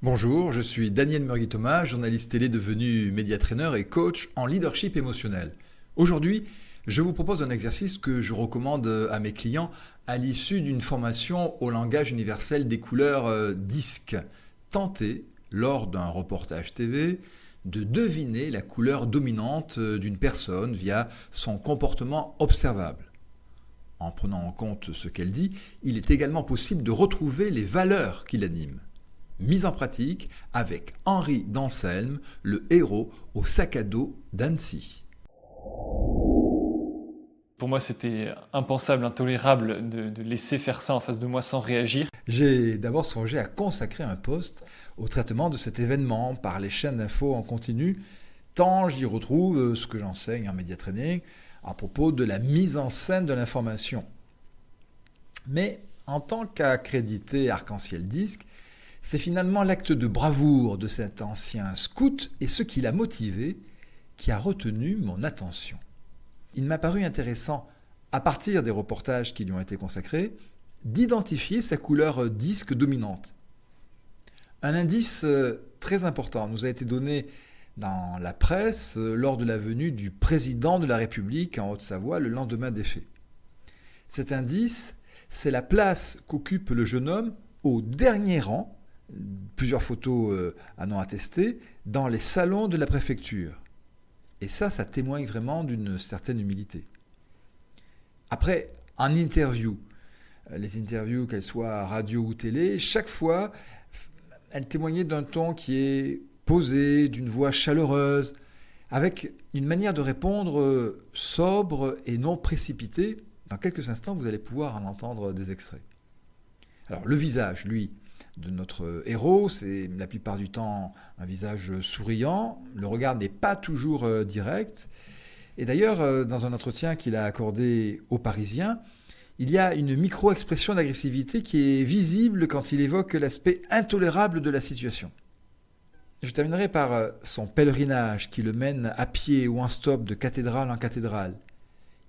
Bonjour, je suis Daniel Murgui-Thomas, journaliste télé devenu médiatraîneur et coach en leadership émotionnel. Aujourd'hui, je vous propose un exercice que je recommande à mes clients à l'issue d'une formation au langage universel des couleurs DISC. Tentez, lors d'un reportage TV, de deviner la couleur dominante d'une personne via son comportement observable. En prenant en compte ce qu'elle dit, il est également possible de retrouver les valeurs qui l'animent. Mise en pratique avec Henri d'Anselme, le héros au sac à dos d'Annecy. Pour moi, c'était impensable, intolérable de laisser faire ça en face de moi sans réagir. J'ai d'abord songé à consacrer un post au traitement de cet événement par les chaînes d'infos en continu, tant j'y retrouve ce que j'enseigne en média training à propos de la mise en scène de l'information. Mais en tant qu'accrédité Arc-en-Ciel Disc, c'est finalement l'acte de bravoure de cet ancien scout et ce qui l'a motivé qui a retenu mon attention. Il m'a paru intéressant, à partir des reportages qui lui ont été consacrés, d'identifier sa couleur disque dominante. Un indice très important nous a été donné dans la presse lors de la venue du président de la République en Haute-Savoie le lendemain des faits. Cet indice, c'est la place qu'occupe le jeune homme au dernier rang, plusieurs photos en ont attesté, dans les salons de la préfecture. Et ça témoigne vraiment d'une certaine humilité. Après, en interview, les interviews, qu'elles soient radio ou télé, chaque fois, elles témoignaient d'un ton qui est posé, d'une voix chaleureuse, avec une manière de répondre sobre et non précipitée. Dans quelques instants, vous allez pouvoir en entendre des extraits. Alors, le visage, lui, de notre héros, c'est la plupart du temps un visage souriant. Le regard n'est pas toujours direct. Et d'ailleurs, dans un entretien qu'il a accordé aux Parisiens, il y a une micro-expression d'agressivité qui est visible quand il évoque l'aspect intolérable de la situation. Je terminerai par son pèlerinage qui le mène à pied ou en stop de cathédrale en cathédrale.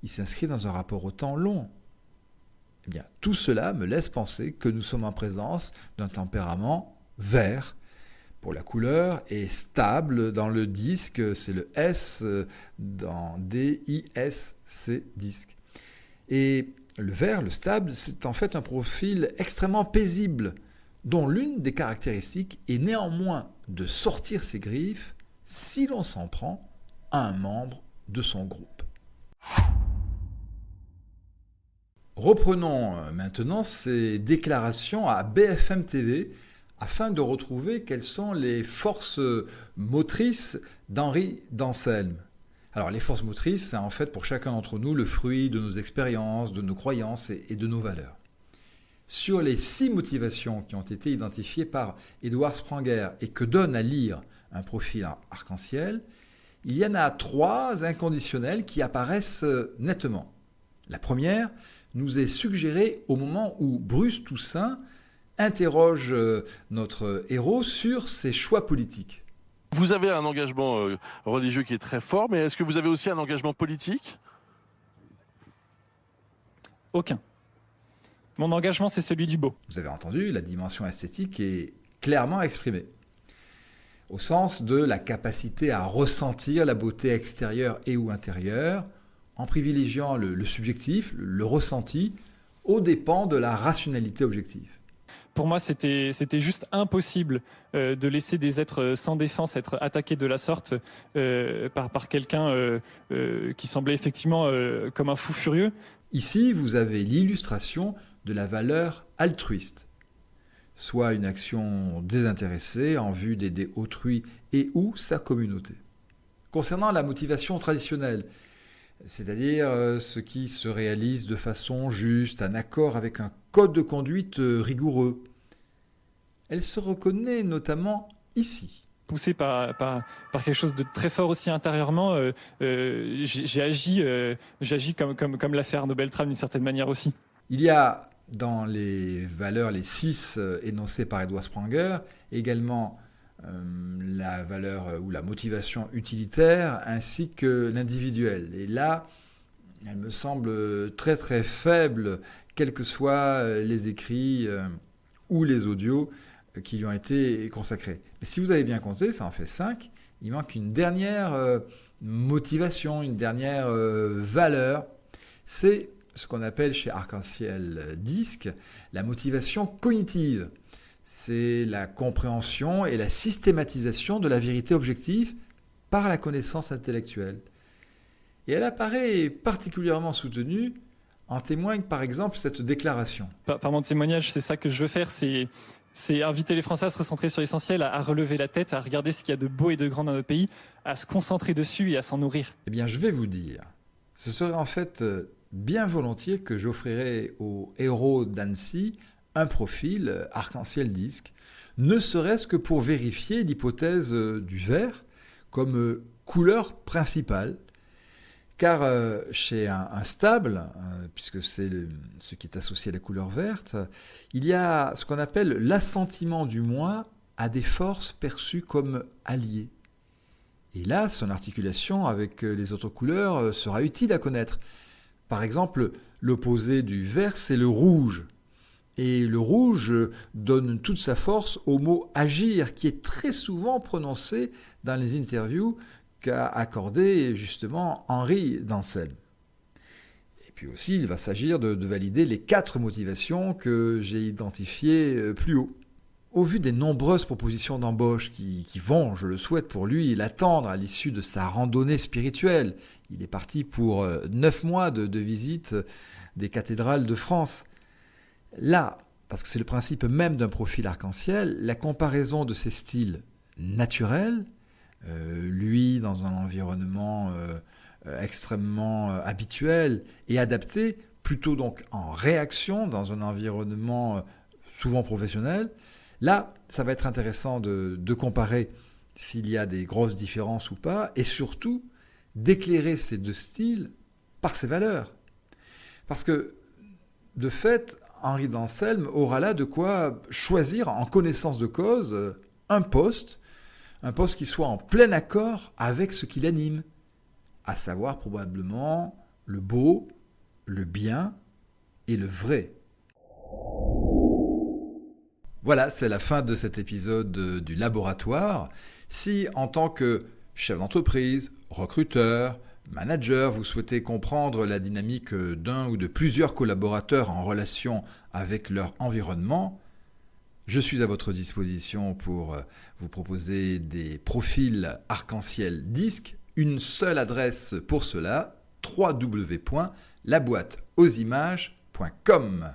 Il s'inscrit dans un rapport au temps long. Eh bien, tout cela me laisse penser que nous sommes en présence d'un tempérament vert pour la couleur et stable dans le disque, c'est le S dans D-I-S-C, disque. Et le vert, le stable, c'est en fait un profil extrêmement paisible, dont l'une des caractéristiques est néanmoins de sortir ses griffes si l'on s'en prend à un membre de son groupe. Reprenons maintenant ces déclarations à BFM TV afin de retrouver quelles sont les forces motrices d'Henri d'Anselme. Alors les forces motrices, c'est en fait pour chacun d'entre nous le fruit de nos expériences, de nos croyances et de nos valeurs. Sur les 6 motivations qui ont été identifiées par Edward Spranger et que donne à lire un profil arc-en-ciel, il y en a 3 inconditionnelles qui apparaissent nettement. La première nous est suggérée au moment où Bruce Toussaint interroge notre héros sur ses choix politiques. Vous avez un engagement religieux qui est très fort, mais est-ce que vous avez aussi un engagement politique ? Aucun. Mon engagement, c'est celui du beau. Vous avez entendu, la dimension esthétique est clairement exprimée, au sens de la capacité à ressentir la beauté extérieure et ou intérieure, en privilégiant le subjectif, le ressenti, aux dépens de la rationalité objective. Pour moi, c'était juste impossible de laisser des êtres sans défense être attaqués de la sorte par quelqu'un qui semblait effectivement comme un fou furieux. Ici, vous avez l'illustration de la valeur altruiste, soit une action désintéressée en vue d'aider autrui et ou sa communauté. Concernant la motivation traditionnelle, c'est-à-dire ce qui se réalise de façon juste, en accord avec un code de conduite rigoureux. Elle se reconnaît notamment ici. Poussé par quelque chose de très fort aussi intérieurement, j'ai agi comme l'a fait Arnaud Beltrame d'une certaine manière aussi. Il y a dans les valeurs, les 6 énoncées par Edward Spranger, également la valeur ou la motivation utilitaire ainsi que l'individuel. Et là, elle me semble très très faible, quels que soient les écrits ou les audios qui lui ont été consacrés. Mais si vous avez bien compté, ça en fait 5. Il manque une dernière motivation, une dernière valeur. C'est ce qu'on appelle chez Arc-en-Ciel Disque la motivation cognitive. C'est la compréhension et la systématisation de la vérité objective par la connaissance intellectuelle. Et elle apparaît particulièrement soutenue. En témoigne par exemple cette déclaration. Par mon témoignage, c'est ça que je veux faire, c'est inviter les Français à se recentrer sur l'essentiel, à relever la tête, à regarder ce qu'il y a de beau et de grand dans notre pays, à se concentrer dessus et à s'en nourrir. Eh bien, je vais vous dire, ce serait en fait bien volontiers que j'offrirais aux héros d'Annecy un profil Arc-en-Ciel Disque, ne serait-ce que pour vérifier l'hypothèse du vert comme couleur principale. Car chez un stable, puisque c'est ce qui est associé à la couleur verte, il y a ce qu'on appelle l'assentiment du moi à des forces perçues comme alliées. Et là, son articulation avec les autres couleurs sera utile à connaître. Par exemple, l'opposé du vert, c'est le rouge. Et le rouge donne toute sa force au mot « agir » qui est très souvent prononcé dans les interviews qu'a accordé justement Henri d'Anselme. Et puis aussi, il va s'agir de valider les 4 motivations que j'ai identifiées plus haut. Au vu des nombreuses propositions d'embauche qui vont, je le souhaite pour lui, l'attendre à l'issue de sa randonnée spirituelle, il est parti pour 9 mois de visite des cathédrales de France. Là, parce que c'est le principe même d'un profil arc-en-ciel, la comparaison de ces styles naturels, lui dans un environnement extrêmement habituel et adapté, plutôt donc en réaction dans un environnement souvent professionnel. Là, ça va être intéressant de comparer s'il y a des grosses différences ou pas, et surtout d'éclairer ces 2 styles par ses valeurs. Parce que, de fait, Henri d'Anselme aura là de quoi choisir en connaissance de cause un poste qui soit en plein accord avec ce qui l'anime, à savoir probablement le beau, le bien et le vrai. Voilà, c'est la fin de cet épisode du laboratoire. Si, en tant que chef d'entreprise, recruteur, manager, vous souhaitez comprendre la dynamique d'un ou de plusieurs collaborateurs en relation avec leur environnement, je suis à votre disposition pour vous proposer des profils Arc-en-Ciel Disque. Une seule adresse pour cela, www.laboîteauximages.com.